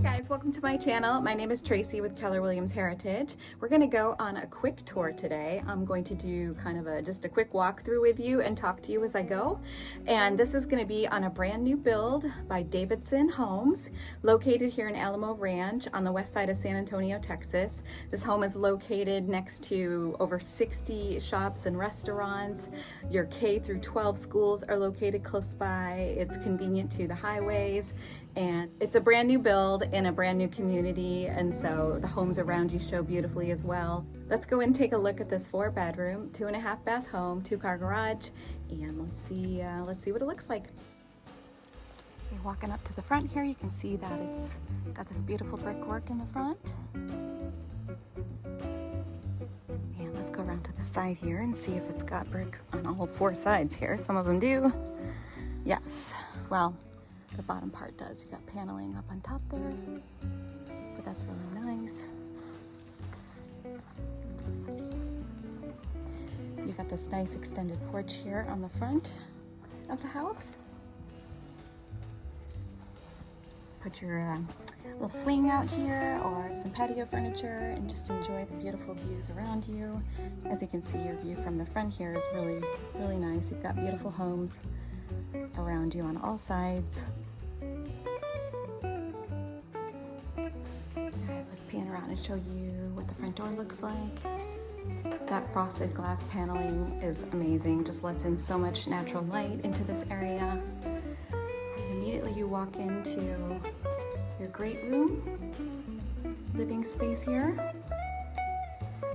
Guys, welcome to my channel. My name is Tracy with Keller Williams Heritage. We're going to go on a quick tour today. I'm going to do kind of just a quick walkthrough with you and talk to you as I go. And this is going to be on a brand new build by Davidson Homes, located here in Alamo Ranch on the west side of San Antonio, Texas. This home is located next to over 60 shops and restaurants. Your K through 12 schools are located close by. It's convenient to the highways, and it's a brand new build in a brand new community, and so the homes around you show beautifully as well. Let's go and take a look at this 4-bedroom, 2.5 bath home, 2-car garage, and let's see what it looks like. Okay, walking up to the front here, you can see that it's got this beautiful brickwork in the front. And let's go around to the side here and see if it's got brick on all 4 sides here. Some of them do. Yes, well, the bottom part does. You got paneling up on top there, but that's really nice. You got this nice extended porch here on the front of the house. Put your little swing out here or some patio furniture and just enjoy the beautiful views around you. As you can see, your view from the front here is really, really nice. You've got beautiful homes around you on all sides. Let's pan around and show you what the front door looks like. That frosted glass paneling is amazing. Just lets in so much natural light into this area. And immediately you walk into your great room, living space here.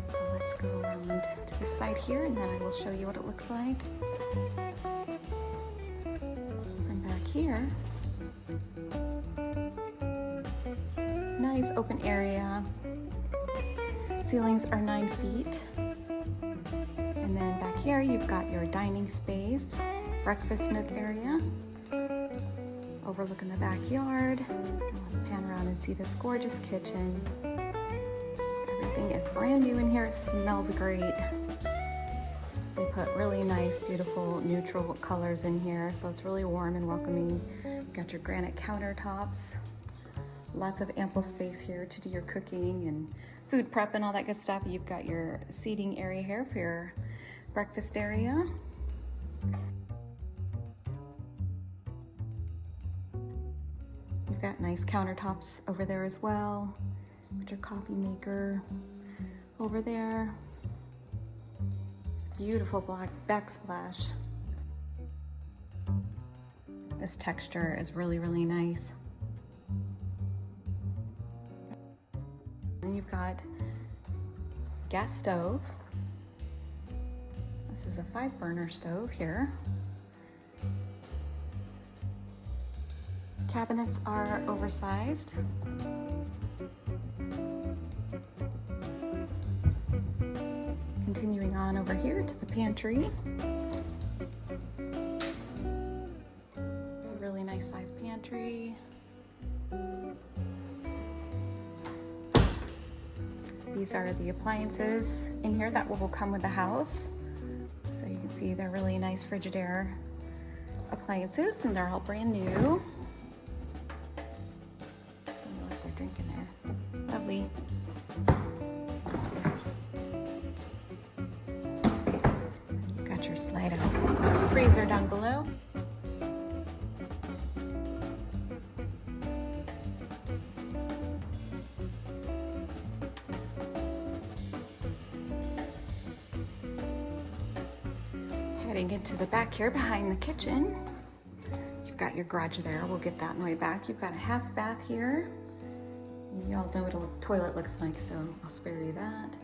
So let's go around to this side here, and then I will show you what it looks like from back here. Nice open area. Ceilings are 9 feet. And then back here you've got your dining space, breakfast nook area, overlooking the backyard. And let's pan around and see this gorgeous kitchen. Everything is brand new in here. It smells great. They put really nice, beautiful, neutral colors in here, so it's really warm and welcoming. You've got your granite countertops. Lots of ample space here to do your cooking and food prep and all that good stuff. You've got your seating area here for your breakfast area. You've got nice countertops over there as well. With your coffee maker over there. Beautiful black backsplash. This texture is really, really nice. And you've got gas stove. This is a 5-burner stove here. Cabinets are oversized. Continuing on over here to the pantry. It's a really nice sized pantry. These are the appliances in here that will come with the house. So you can see they're really nice Frigidaire appliances, and they're all brand new. So what they're drinking there. Lovely. You've got your slide out freezer down below. Heading into the back here behind the kitchen, you've got your garage there. We'll get that on the way back. You've got a half bath here. You all know what a toilet looks like, so I'll spare you that.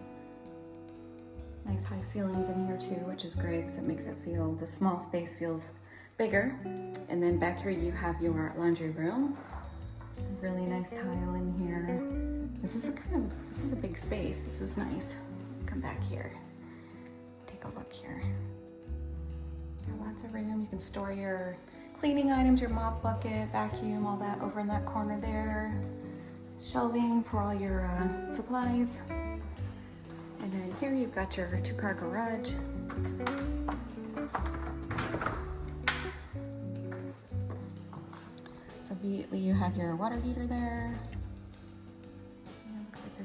Nice high ceilings in here too, which is great because it makes it feel, the small space feels bigger. And then back here you have your laundry room. It's a really nice tile in here. This is a big space. This is nice. Let's come back here. Take a look here. Got lots of room. You can store your cleaning items, your mop bucket, vacuum, all that over in that corner there. Shelving for all your supplies. And then here you've got your 2-car garage. So immediately you have your water heater there.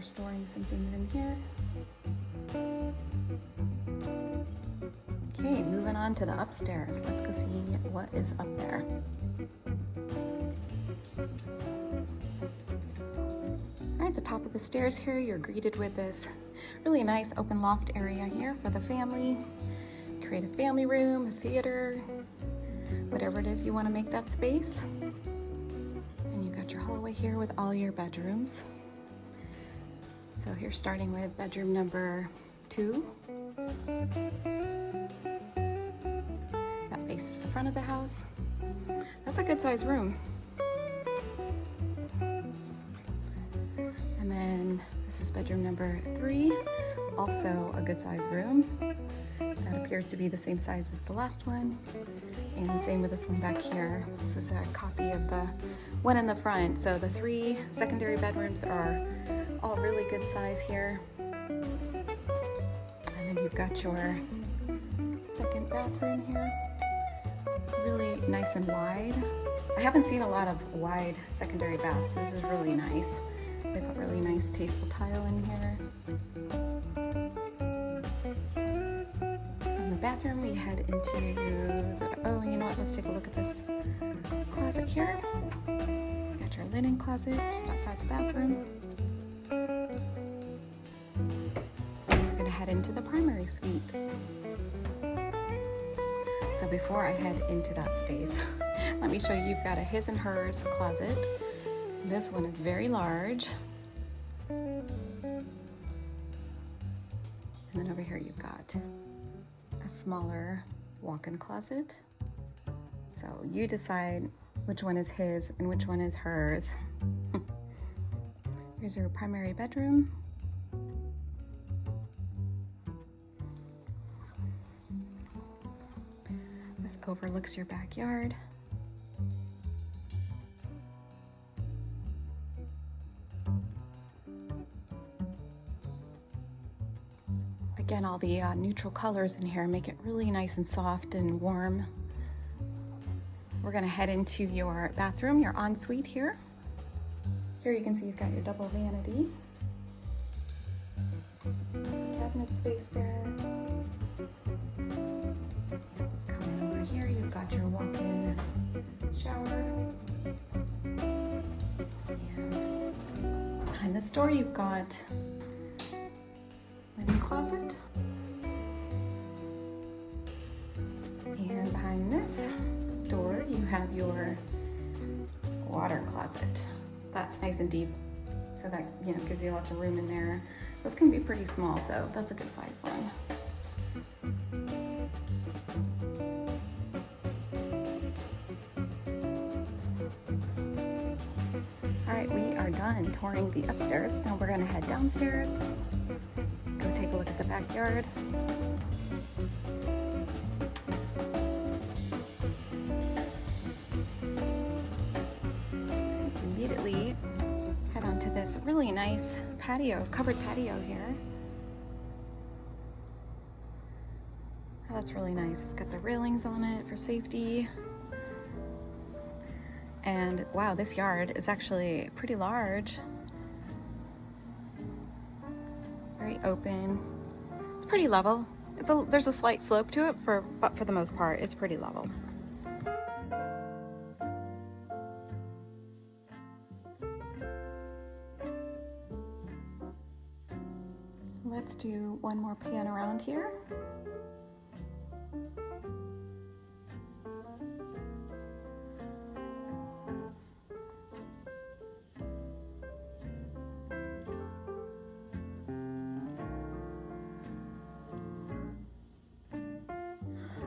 storing some things in here. Okay, moving on to the upstairs. Let's go see what is up there. All right, at the top of the stairs here, you're greeted with this really nice open loft area here for the family. Create a family room, a theater, whatever it is you want to make that space. And you've got your hallway here with all your bedrooms. So here, starting with bedroom number 2. That faces the front of the house. That's a good sized room. And then this is bedroom number 3, also a good sized room. That appears to be the same size as the last one. And same with this one back here. This is a copy of the one in the front. So the 3 secondary bedrooms are all really good size here. And then you've got your second bathroom here. Really nice and wide. I haven't seen a lot of wide secondary baths. This is really nice. They put really nice tasteful tile in here. From the bathroom, we head into oh, you know what? Let's take a look at this closet here. Got your linen closet just outside the bathroom. We're gonna head into the primary suite. So before I head into that space, let me show you, you've got a his and hers closet. This one is very large. And then over here you've got a smaller walk-in closet. So you decide which one is his and which one is hers. Here's your primary bedroom. This overlooks your backyard. Again, all the neutral colors in here make it really nice and soft and warm. We're gonna head into your bathroom, your ensuite here. Here you can see you've got your double vanity. Lots of cabinet space there. Let's come in over here. You've got your walk-in shower. And behind this door, you've got linen closet. And behind this door, you have your water closet. That's nice and deep, so that, you know, gives you lots of room in there. Those can be pretty small, so that's a good size one. All right, we are done touring the upstairs. Now we're gonna head downstairs, go take a look at the backyard. Immediately head onto this really nice patio, covered patio here. Oh, that's really nice. It's got the railings on it for safety. And wow, this yard is actually pretty large. Very open. It's pretty level. There's a slight slope to it, but for the most part, it's pretty level. Let's do one more pan around here.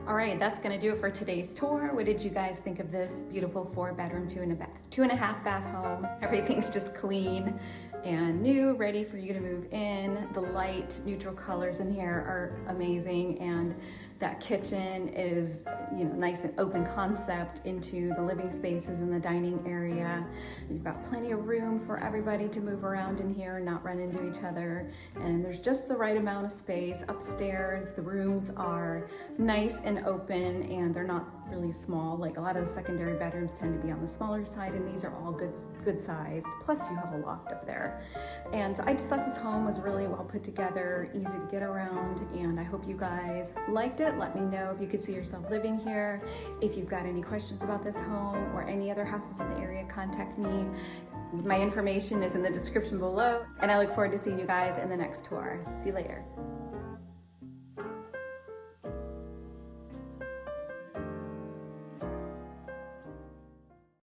All right, that's gonna do it for today's tour. What did you guys think of this beautiful 4-bedroom, 2.5 bath home? Everything's just clean and new, ready for you to move in. The light neutral colors in here are amazing, and that kitchen is, you know, nice and open concept into the living spaces and the dining area. You've got plenty of room for everybody to move around in here and not run into each other. And there's just the right amount of space upstairs. The rooms are nice and open, and they're not really small. Like a lot of the secondary bedrooms tend to be on the smaller side, and these are all good sized. Plus you have a loft up there. And I just thought this home was really well put together, easy to get around, and I hope you guys liked it. Let me know if you could see yourself living here. If you've got any questions about this home or any other houses in the area, contact me. My information is in the description below, and I look forward to seeing you guys in the next tour. See you later.